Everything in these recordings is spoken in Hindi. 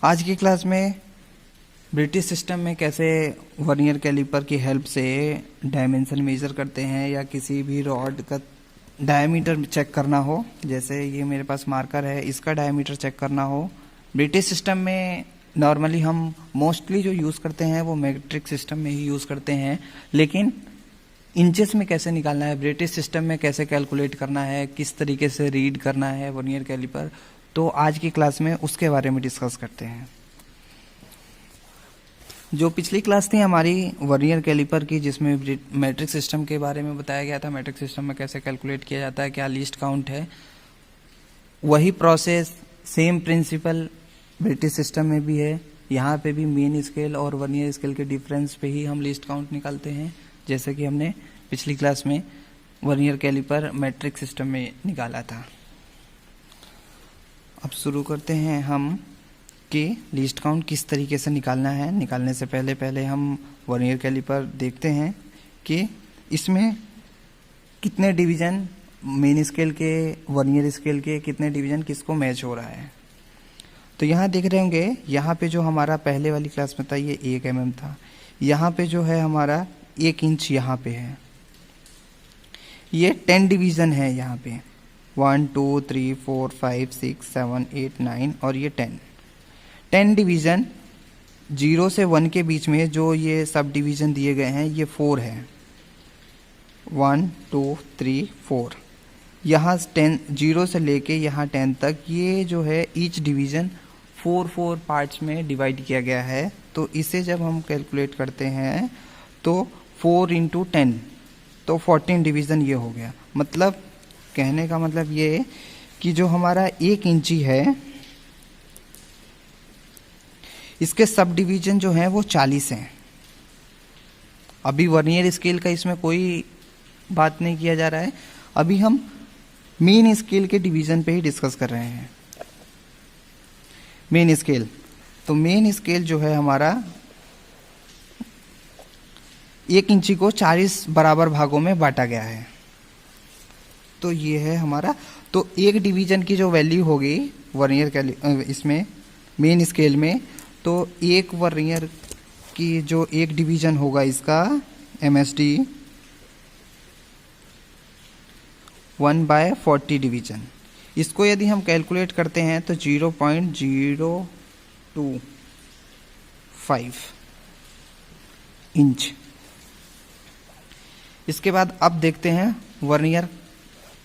आज की क्लास में ब्रिटिश सिस्टम में कैसे वर्नियर कैलिपर की हेल्प से डायमेंशन मेजर करते हैं या किसी भी रॉड का डायमीटर चेक करना हो, जैसे ये मेरे पास मार्कर है, इसका डायमीटर चेक करना हो। ब्रिटिश सिस्टम में नॉर्मली हम मोस्टली जो यूज़ करते हैं वो मैट्रिक सिस्टम में ही यूज़ करते हैं, लेकिन इंचेस में कैसे निकालना है, ब्रिटिश सिस्टम में कैसे कैलकुलेट करना है, किस तरीके से रीड करना है वर्नियर कैलिपर, तो आज की क्लास में उसके बारे में डिस्कस करते हैं। जो पिछली क्लास थी हमारी वर्नियर कैलिपर की, जिसमें मैट्रिक सिस्टम के बारे में बताया गया था, मैट्रिक सिस्टम में कैसे कैलकुलेट किया जाता है, क्या लीस्ट काउंट है, वही process same principle British system में भी है। यहाँ पे भी मेन स्केल और वर्नियर स्केल के डिफरेंस पे ही हम लीस्ट काउंट निकालते हैं, जैसे कि हमने पिछली क्लास में वर्नियर कैलिपर मैट्रिक सिस्टम में निकाला था। अब शुरू करते हैं हम कि लीस्ट काउंट किस तरीके से निकालना है। निकालने से पहले हम वर्नियर कैलिपर देखते हैं कि इसमें कितने डिवीजन मेन स्केल के वर्नियर स्केल के कितने डिवीजन किसको मैच हो रहा है। तो यहाँ देख रहे होंगे, यहाँ पे जो हमारा पहले वाली क्लास में था ये 1 mm था, यहाँ पे जो है हमारा 1 इंच यहाँ पे है, ये 10 डिवीजन है यहाँ पे 1 2 3 4 5 6 7 8 9 और ये 10 डिवीजन 0 से 1 के बीच में जो ये सब डिवीजन दिए गए हैं ये 4 है, 1 2 3 4। यहाँ 10 0 से लेके यहाँ 10 तक ये जो है ईच डिवीजन 4 पार्ट्स में डिवाइड किया गया है। तो इसे जब हम कैलकुलेट करते हैं तो 4 × 10 तो 14 डिवीजन ये हो गया। मतलब कहने का मतलब ये कि जो हमारा 1 इंची है इसके सब डिवीजन जो हैं वो 40 हैं। अभी वर्नियर स्केल का इसमें कोई बात नहीं किया जा रहा है, अभी हम मेन स्केल के डिवीजन पे ही डिस्कस कर रहे हैं। मेन स्केल, तो मेन स्केल जो है हमारा 1 इंची को 40 बराबर भागों में बांटा गया है। तो ये है हमारा, तो एक डिवीजन की जो वैल्यू होगी वर्नियर इसमें मेन स्केल में, तो एक वर्नियर की जो एक डिवीजन होगा इसका MSD 1/40 डिवीजन। इसको यदि हम कैलकुलेट करते हैं तो 0.025 इंच। इसके बाद अब देखते हैं वर्नियर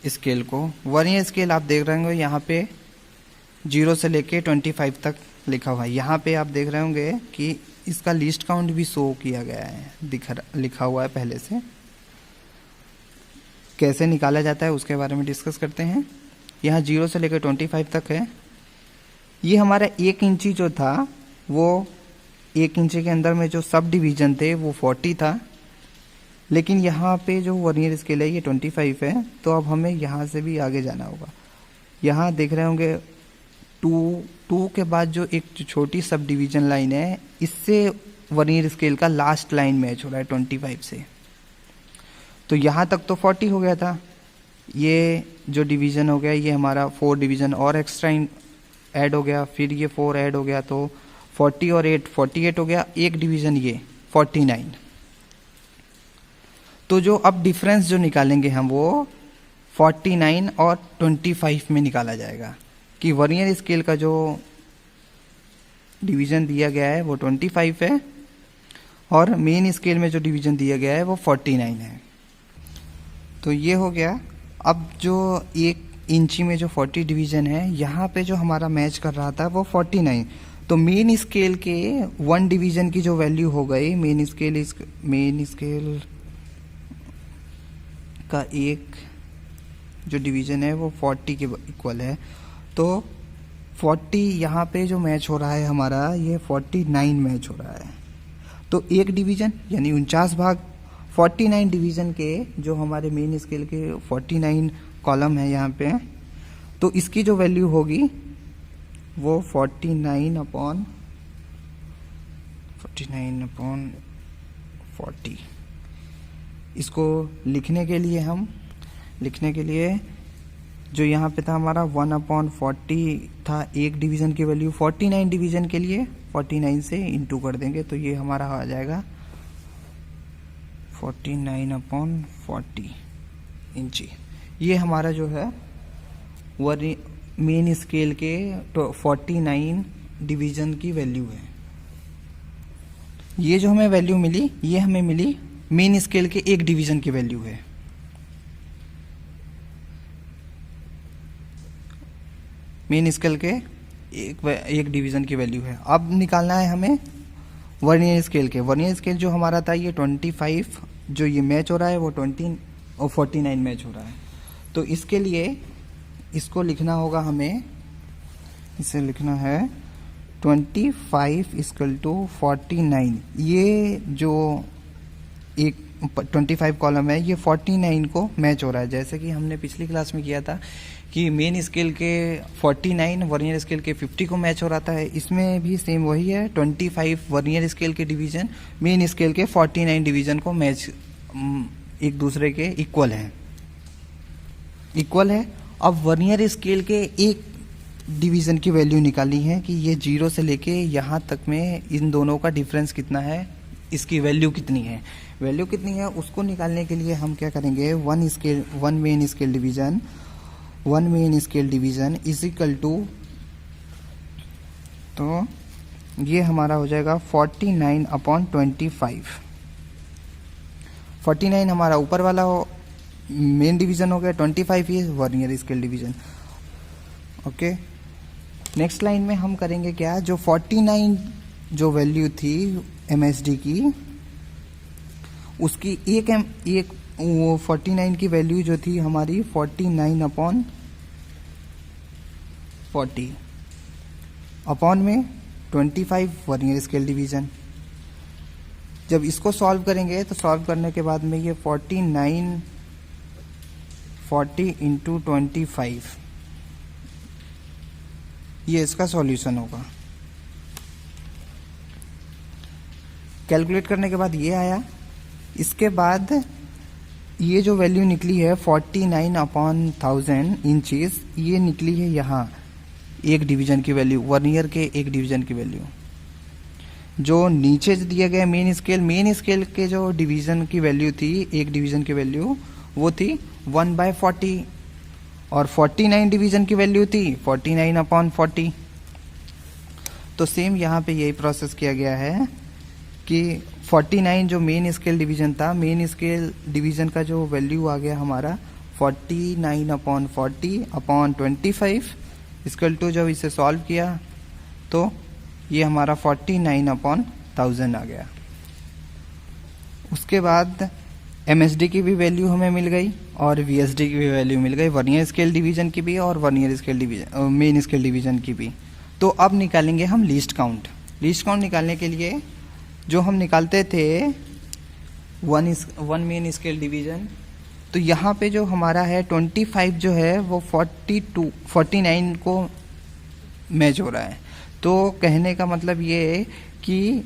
स्केल को। वर्नियर स्केल आप देख रहे होंगे यहाँ पे 0 से लेके 25 तक लिखा हुआ है। यहाँ पे आप देख रहे होंगे कि इसका लीस्ट काउंट भी शो किया गया है, लिखा हुआ है पहले से। कैसे निकाला जाता है उसके बारे में डिस्कस करते हैं। यहाँ 0 से लेकर 25 तक है। ये हमारा 1 इंची जो था वो 1 इंची के अंदर में जो सब डिवीजन थे वो 40 था, लेकिन यहाँ पे जो वर्नियर स्केल है ये 25 है। तो अब हमें यहाँ से भी आगे जाना होगा। यहाँ देख रहे होंगे 2 के बाद जो एक छोटी सब डिवीजन लाइन है, इससे वर्नियर स्केल का लास्ट लाइन मैच हो रहा है 25 से। तो यहाँ तक तो 40 हो गया था। ये जो डिवीज़न हो गया ये हमारा 4 डिवीज़न और एक्स्ट्रा ऐड हो गया, फिर ये 4 ऐड हो गया, तो 40 और 8 48 हो गया। एक डिवीज़न ये 49। तो जो अब डिफरेंस जो निकालेंगे हम वो 49 और 25 में निकाला जाएगा कि वर्नियर स्केल का जो डिवीज़न दिया गया है वो 25 है और मेन स्केल में जो डिवीज़न दिया गया है वो 49 है। तो ये हो गया। अब जो 1 इंची में जो 40 डिवीजन है, यहाँ पे जो हमारा मैच कर रहा था वो 49। तो मेन स्केल के 1 डिवीजन की जो वैल्यू हो गई, मेन स्केल का एक जो डिवीजन है वो 40 के इक्वल है। तो 40 यहाँ पे जो मैच हो रहा है हमारा ये 49 मैच हो रहा है। तो एक डिवीजन यानी 49 भाग 49 डिवीजन के जो हमारे मेन स्केल के 49 कॉलम है यहाँ पे, तो इसकी जो वैल्यू होगी वो 49/40। इसको लिखने के लिए जो यहाँ पे था हमारा 1/40 था एक डिवीज़न की वैल्यू, 49 डिवीज़न के लिए 49 से इंटू कर देंगे तो ये हमारा आ जाएगा 49/40 इंची। ये हमारा जो है मेन स्केल के 49 डिवीज़न की वैल्यू है। ये जो हमें वैल्यू मिली, ये हमें मिली मेन स्केल के एक डिवीज़न की वैल्यू है। मेन स्केल के एक डिवीज़न की वैल्यू है। अब निकालना है हमें वर्नियर स्केल के। वर्नियर स्केल जो हमारा था ये 25, जो ये मैच हो रहा है वो 20 और 49 मैच हो रहा है। तो इसके लिए इसको लिखना होगा हमें, इसे लिखना है 25 = 49। ये जो एक 25 कॉलम है ये 49 को मैच हो रहा है। जैसे कि हमने पिछली क्लास में किया था कि मेन स्केल के 49 वर्नियर स्केल के 50 को मैच हो रहा है, इसमें भी सेम वही है। 25 वर्नियर स्केल के डिवीज़न मेन स्केल के 49 डिवीज़न को मैच एक दूसरे के इक्वल है। अब वर्नियर स्केल के एक डिवीज़न की वैल्यू निकाली है कि ये 0 से लेके यहाँ तक में इन दोनों का डिफरेंस कितना है, इसकी वैल्यू कितनी है। उसको निकालने के लिए हम क्या करेंगे, one main scale division is equal to, तो ये हमारा हो जाएगा 49/25। 49 हमारा ऊपर वाला मेन डिवीज़न हो गया, 25 ये vernier scale division. Okay, next line में हम करेंगे क्या, जो 49 जो वैल्यू थी MSD की, उसकी एक वो 49 की वैल्यू जो थी हमारी 49/40 अपॉन में 25 वर्नियर स्केल डिवीज़न। जब इसको सॉल्व करेंगे तो सॉल्व करने के बाद में ये 49/40 × 25 ये इसका सॉल्यूशन होगा। कैलकुलेट करने के बाद ये आया। इसके बाद ये जो वैल्यू निकली है 49/1000 इंचेस, ये निकली है यहाँ एक डिवीज़न की वैल्यू, वर्नियर के एक डिवीज़न की वैल्यू। जो नीचे दिया गया मेन स्केल के जो डिवीज़न की वैल्यू थी, एक डिवीज़न की वैल्यू, वो थी 1/40 और 49 डिवीज़न की वैल्यू थी 49/40। तो सेम यहाँ पे यही प्रोसेस किया गया है कि 49 जो मेन स्केल डिवीज़न था, मेन स्केल डिवीज़न का जो वैल्यू आ गया हमारा 49/40/25 इक्वल टू, जब इसे सॉल्व किया तो ये हमारा 49/1000 आ गया। उसके बाद MSD की भी वैल्यू हमें मिल गई और VSD की भी वैल्यू मिल गई, वर्नियर स्केल डिवीज़न की भी और vernier scale division main scale division की भी। तो अब निकालेंगे हम लीस्ट काउंट। लीस्ट काउंट निकालने के लिए जो हम निकालते थे वन मेन स्केल डिवीज़न, तो यहाँ पे जो हमारा है 25 जो है वो 49 को मैच हो रहा है। तो कहने का मतलब ये है कि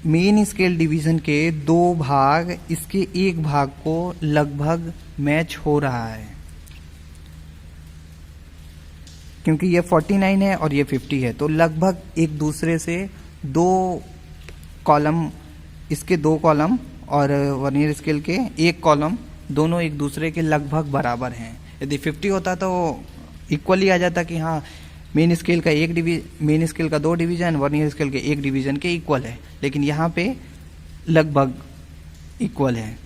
मेन स्केल डिवीज़न के 2 भाग इसके एक भाग को लगभग मैच हो रहा है, क्योंकि ये 49 है और ये 50 है, तो लगभग एक दूसरे से 2 कॉलम, इसके 2 कॉलम और वर्नियर स्केल के एक कॉलम, दोनों एक दूसरे के लगभग बराबर हैं। यदि 50 होता तो इक्वली आ जाता कि हाँ मेन स्केल का 2 डिवीज़न वर्नियर स्केल के एक डिवीज़न के इक्वल है, लेकिन यहाँ पे लगभग इक्वल है।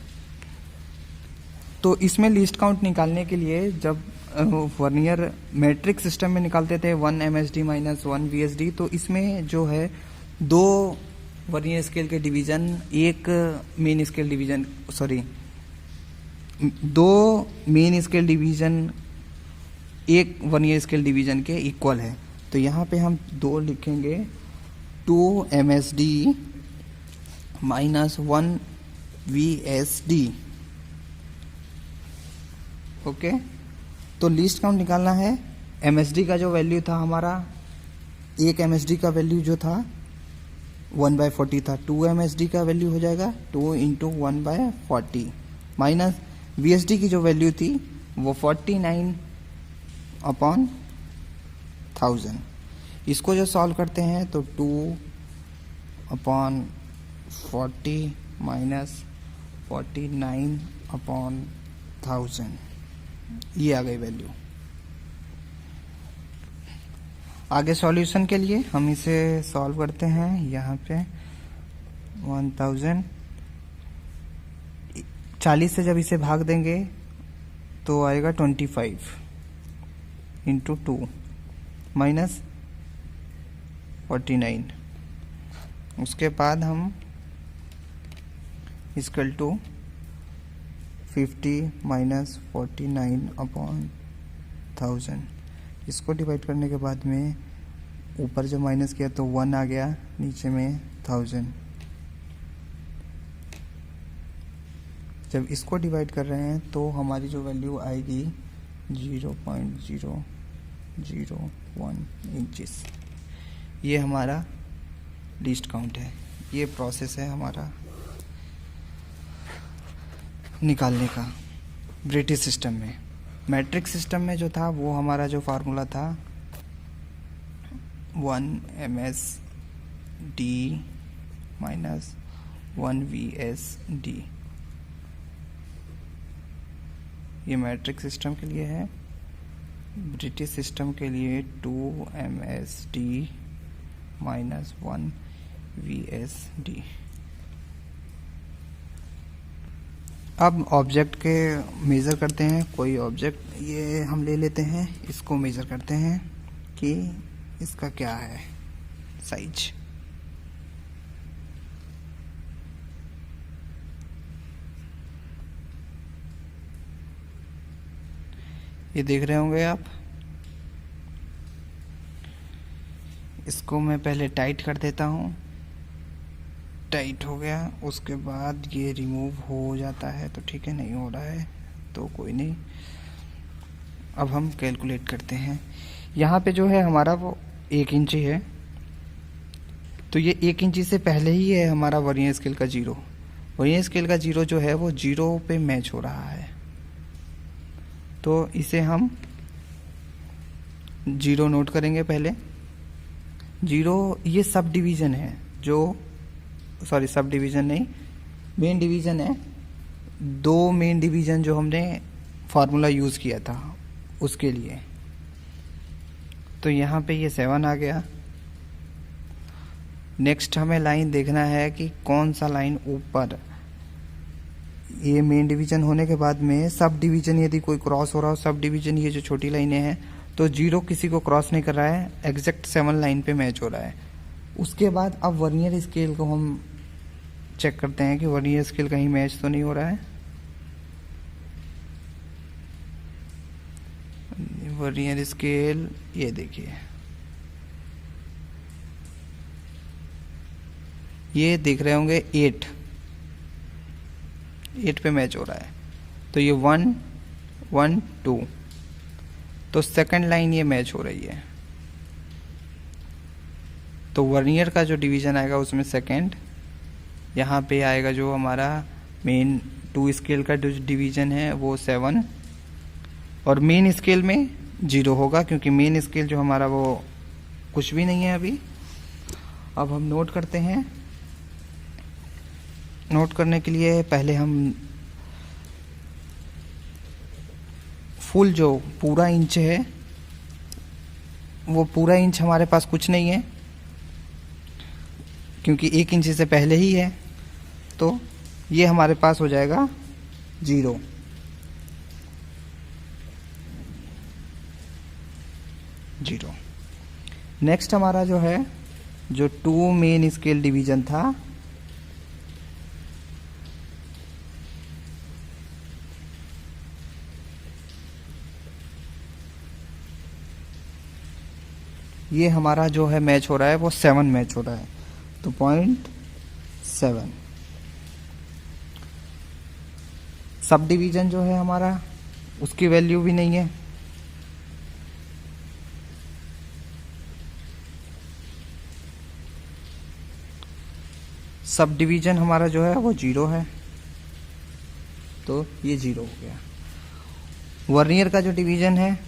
तो इसमें लीस्ट काउंट निकालने के लिए जब वर्नियर मैट्रिक सिस्टम में निकालते थे 1 MSD - 1 VSD, तो इसमें जो है 2 वर्नियर स्केल के डिवीज़न एक main scale division 2 main scale division एक वर्नियर स्केल डिवीज़न के इक्वल है। तो यहाँ पे हम 2 लिखेंगे, 2 MSD - 1 VSD। ओके, तो लीस्ट काउंट निकालना है। MSD का जो वैल्यू था हमारा, एक MSD का वैल्यू जो था 1/40 था, 2 MSD का वैल्यू हो जाएगा 2 × 1/40 माइनस VSD की जो वैल्यू थी वो 49 अपॉन 1000। इसको जो सॉल्व करते हैं तो 2 अपॉन 40 माइनस 49 अपॉन 1000, ये आ गई वैल्यू। आगे सॉल्यूशन के लिए हम इसे सॉल्व करते हैं। यहाँ पे 1000 40 से जब इसे भाग देंगे तो आएगा 25 इंटू 2 माइनस 49। उसके बाद हम इक्वल टू 50 माइनस 49 अपॉन 1000। इसको डिवाइड करने के बाद में ऊपर जो माइनस किया तो 1 आ गया, नीचे में 1000। जब इसको डिवाइड कर रहे हैं तो हमारी जो वैल्यू आएगी 0.001 इंचेस। ये हमारा लीस्ट काउंट है। ये प्रोसेस है हमारा निकालने का। ब्रिटिश सिस्टम में, मैट्रिक सिस्टम में जो था वो हमारा जो फार्मूला था 1 MSD माइनस 1 VSD। ये मैट्रिक सिस्टम के लिए है। ब्रिटिश सिस्टम के लिए 2 MSD माइनस 1 VSD। अब ऑब्जेक्ट के मेज़र करते हैं। कोई ऑब्जेक्ट ये हम ले लेते हैं, इसको मेज़र करते हैं कि इसका क्या है साइज। ये देख रहे होंगे आप। इसको मैं पहले टाइट कर देता हूँ। टाइट हो गया, उसके बाद ये रिमूव हो जाता है तो ठीक है, नहीं हो रहा है तो कोई नहीं। अब हम कैलकुलेट करते हैं। यहाँ पे जो है हमारा वो 1 इंची है, तो ये 1 इंची से पहले ही है हमारा वर्नियर स्केल का 0। वर्नियर स्केल का 0 जो है वो 0 पे मैच हो रहा है, तो इसे हम 0 नोट करेंगे पहले। 0 ये सब डिवीज़न है, जो सॉरी सब डिवीज़न नहीं, मेन डिवीज़न है। 2 मेन डिवीज़न जो हमने फार्मूला यूज़ किया था उसके लिए। तो यहाँ पे ये 7 आ गया। नेक्स्ट हमें लाइन देखना है कि कौन सा लाइन ऊपर, ये मेन डिवीज़न होने के बाद में सब डिवीज़न यदि कोई क्रॉस हो रहा हो, सब डिवीज़न ये जो छोटी लाइनें हैं, तो 0 किसी को क्रॉस नहीं कर रहा है, एग्जैक्ट 7 लाइन पे मैच हो रहा है। उसके बाद अब वर्नियर स्केल को हम चेक करते हैं कि वर्नियर स्केल कहीं मैच तो नहीं हो रहा है। वर्नियर स्केल ये देखिए, ये देख रहे होंगे 8 पे मैच हो रहा है। तो ये 1 1 2, तो सेकंड लाइन ये मैच हो रही है। तो वर्नियर का जो डिवीज़न आएगा उसमें सेकंड, यहाँ पे आएगा जो हमारा मेन 2 स्केल का जो डिवीज़न है वो 7, और मेन स्केल में 0 होगा क्योंकि मेन स्केल जो हमारा वो कुछ भी नहीं है अभी। अब हम नोट करते हैं। नोट करने के लिए पहले हम फुल जो पूरा इंच है, वो पूरा इंच हमारे पास कुछ नहीं है क्योंकि 1 इंच से पहले ही है, तो ये हमारे पास हो जाएगा 0। नेक्स्ट हमारा जो है, जो 2 मेन स्केल डिवीज़न था, ये हमारा जो है मैच हो रहा है वो 7 मैच हो रहा है, तो 0.7। सब डिवीज़न जो है हमारा उसकी वैल्यू भी नहीं है, सब डिवीज़न हमारा जो है वो 0 है, तो ये 0 हो गया। वर्नियर का जो डिवीज़न है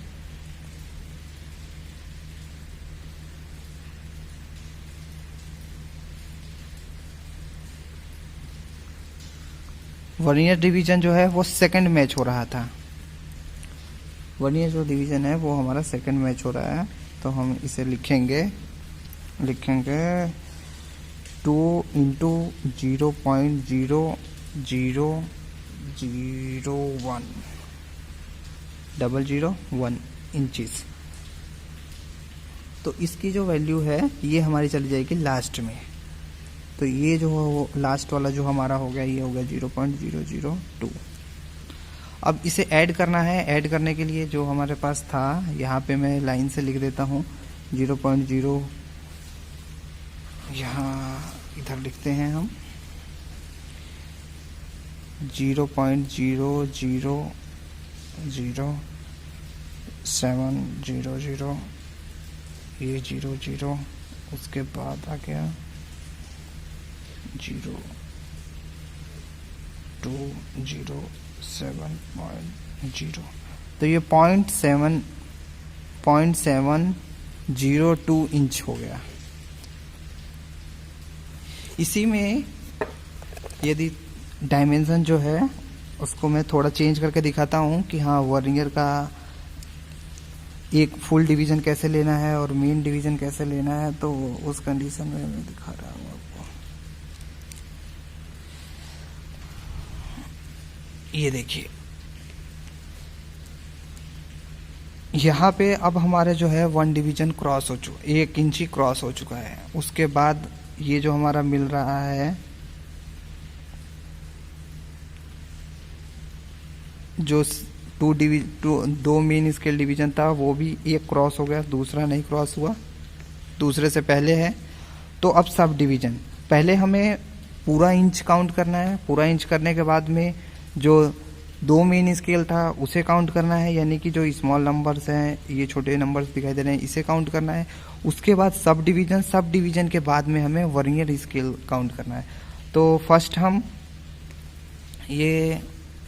वर्नियर डिवीजन जो है वो सेकंड मैच हो रहा था। वर्नियर जो डिवीजन है वो हमारा सेकंड मैच हो रहा है, तो हम इसे लिखेंगे 2 इंटू 0.00001 इंचेस। तो इसकी जो वैल्यू है ये हमारी चली जाएगी लास्ट में। तो ये जो लास्ट वाला जो हमारा हो गया ये हो गया 0.002। अब इसे ऐड करना है। ऐड करने के लिए जो हमारे पास था, यहाँ पे मैं लाइन से लिख देता हूँ 0.0, यहाँ इधर लिखते हैं हम 0.0000700, ये 00, उसके बाद आ गया 0207.0। तो ये 0.702 इंच हो गया। इसी में यदि डायमेंशन जो है उसको मैं थोड़ा चेंज करके दिखाता हूँ कि हाँ वर्नियर का एक फुल डिवीजन कैसे लेना है और मेन डिवीजन कैसे लेना है, तो उस कंडीशन में मैं दिखा रहा हूँ आपको। ये देखिए यहाँ पे अब हमारे जो है 1 डिवीजन क्रॉस हो चुका, 1 इंची क्रॉस हो चुका है। उसके बाद ये जो हमारा मिल रहा है, जो 2 मेन स्केल डिवीजन था वो भी एक क्रॉस हो गया, दूसरा नहीं क्रॉस हुआ, दूसरे से पहले है। तो अब सब डिवीजन, पहले हमें पूरा इंच काउंट करना है। पूरा इंच करने के बाद में जो 2 मेन स्केल था उसे काउंट करना है, यानी कि जो स्मॉल नंबर्स हैं, ये छोटे नंबर्स दिखाई दे रहे हैं, इसे काउंट करना है। उसके बाद सब डिवीजन के बाद में हमें वर्नियर स्केल काउंट करना है। तो फर्स्ट हम ये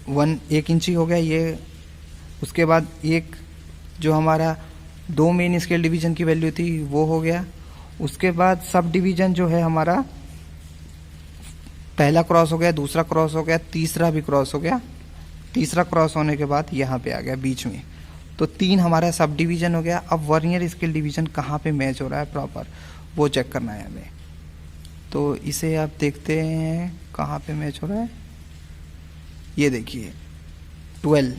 1 इंची हो गया ये। उसके बाद एक जो हमारा 2 मेन स्केल डिवीजन की वैल्यू थी वो हो गया। उसके बाद सब डिवीजन जो है हमारा पहला क्रॉस हो गया, दूसरा क्रॉस हो गया, तीसरा भी क्रॉस हो गया। तीसरा क्रॉस होने के बाद यहाँ पे आ गया बीच में, तो 3 हमारा सब डिवीजन हो गया। अब वर्नियर स्केल डिवीजन कहाँ पे मैच हो रहा है प्रॉपर, वो चेक करना है हमें। तो इसे आप देखते हैं कहाँ पे मैच हो रहा है। ये देखिए 12,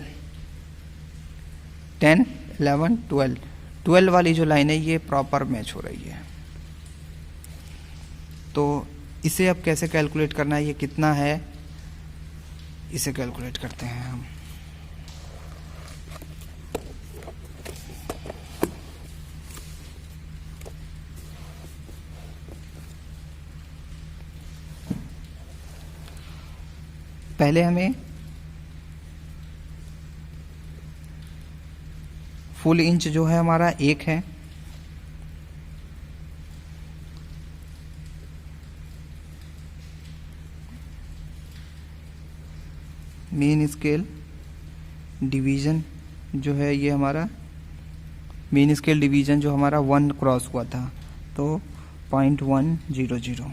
10, 11, 12 वाली जो लाइन है ये प्रॉपर मैच हो रही है। तो इसे अब कैसे कैलकुलेट करना है, ये कितना है, इसे कैलकुलेट करते हैं हम। पहले हमें फुल इंच जो है हमारा 1 है, मेन स्केल डिवीजन जो है ये हमारा मेन स्केल डिवीजन जो हमारा 1 क्रॉस हुआ था, तो 0.100।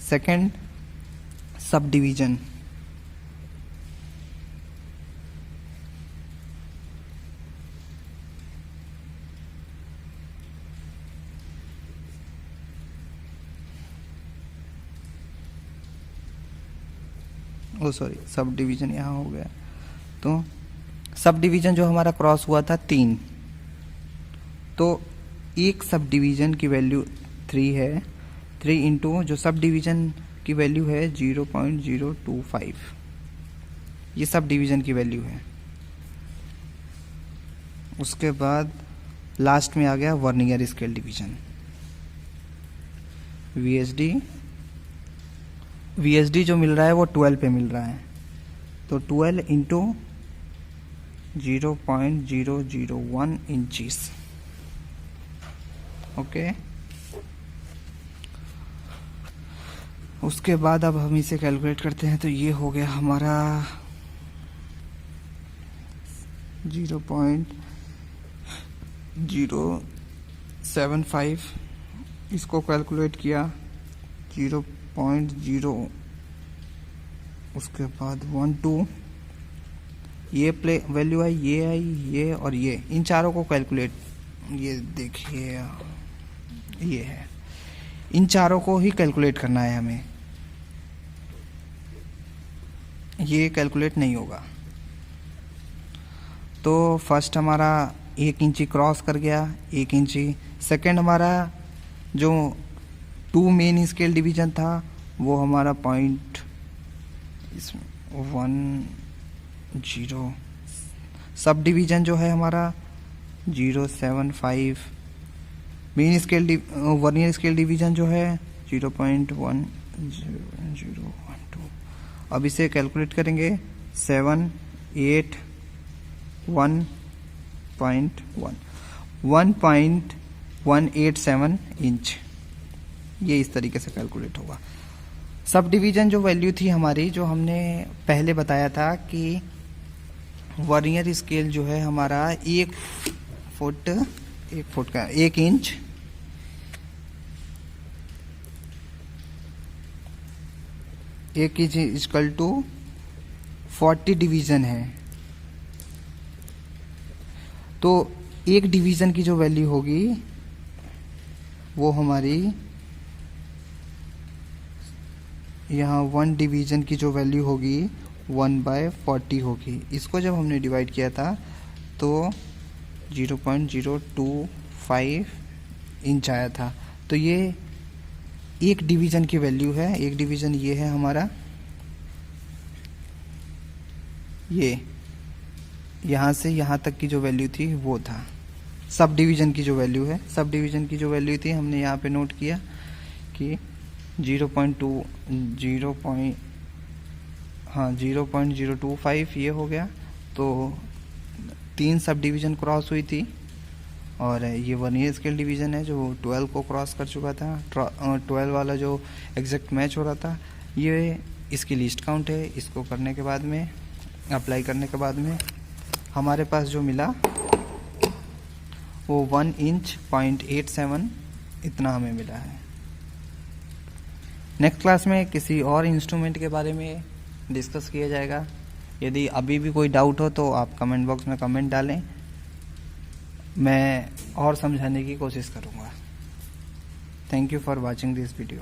Second sub division sub division यहाँ हो गया। तो सब डिवीजन जो हमारा क्रॉस हुआ था 3, तो एक सब डिवीजन की वैल्यू 3 है। 3 इंटू जो सब डिवीजन की वैल्यू है 0.025, ये सब डिवीजन की वैल्यू है। उसके बाद लास्ट में आ गया वर्नियर स्केल डिवीजन, VSD जो मिल रहा है वो 12 पे मिल रहा है, तो 12 इंटू 0.001 इंचेस। ओके, उसके बाद अब हम इसे कैलकुलेट करते हैं। तो ये हो गया हमारा 0.075, इसको कैलकुलेट किया 0.0 उसके बाद 1 2 ये वैल्यू आई, ये और ये, इन चारों को कैलकुलेट, ये देखिए ये है, इन चारों को ही कैलकुलेट करना है हमें, ये कैलकुलेट नहीं होगा। तो फर्स्ट हमारा 1 इंची क्रॉस कर गया, 1 इंची। सेकंड हमारा जो 2 मेन स्केल डिवीजन था वो हमारा पॉइंट इसमें 1 0, सब डिवीजन जो है हमारा 0.75, main scale vernier scale division जो है 0.1012। अब इसे कैलकुलेट करेंगे 7 8 1.187 इंच, ये इस तरीके से कैलकुलेट होगा। सब डिवीजन जो वैल्यू थी हमारी, जो हमने पहले बताया था कि वर्नियर स्केल जो है हमारा 1 फुट का 1 इंच, एक इंच इक्वल टू 40 डिवीजन है। तो एक डिवीजन की जो वैल्यू होगी वो हमारी यहाँ 1 डिवीजन की जो वैल्यू होगी 1/40 होगी। इसको जब हमने डिवाइड किया था तो 0.025 इंच आया था। तो ये एक डिवीजन की वैल्यू है, एक डिवीजन ये है हमारा, ये यहाँ से यहाँ तक की जो वैल्यू थी वो था सब डिवीजन की जो वैल्यू है। सब डिवीजन की जो वैल्यू थी हमने यहाँ पे नोट किया कि 0.025 ये हो गया। तो 3 सब डिवीजन क्रॉस हुई थी और ये वर्नियर स्केल डिवीजन है जो 12 को क्रॉस कर चुका था, 12 वाला जो एग्जैक्ट मैच हो रहा था। ये इसकी लिस्ट काउंट है। इसको करने के बाद में, अप्लाई करने के बाद में हमारे पास जो मिला वो 1 इंच 0.87 इतना हमें मिला है। नेक्स्ट क्लास में किसी और इंस्ट्रूमेंट के बारे में डिस्कस किया जाएगा। यदि अभी भी कोई डाउट हो तो आप कमेंट बॉक्स में कमेंट डालें, मैं और समझाने की कोशिश करूँगा। Thank you for watching this video.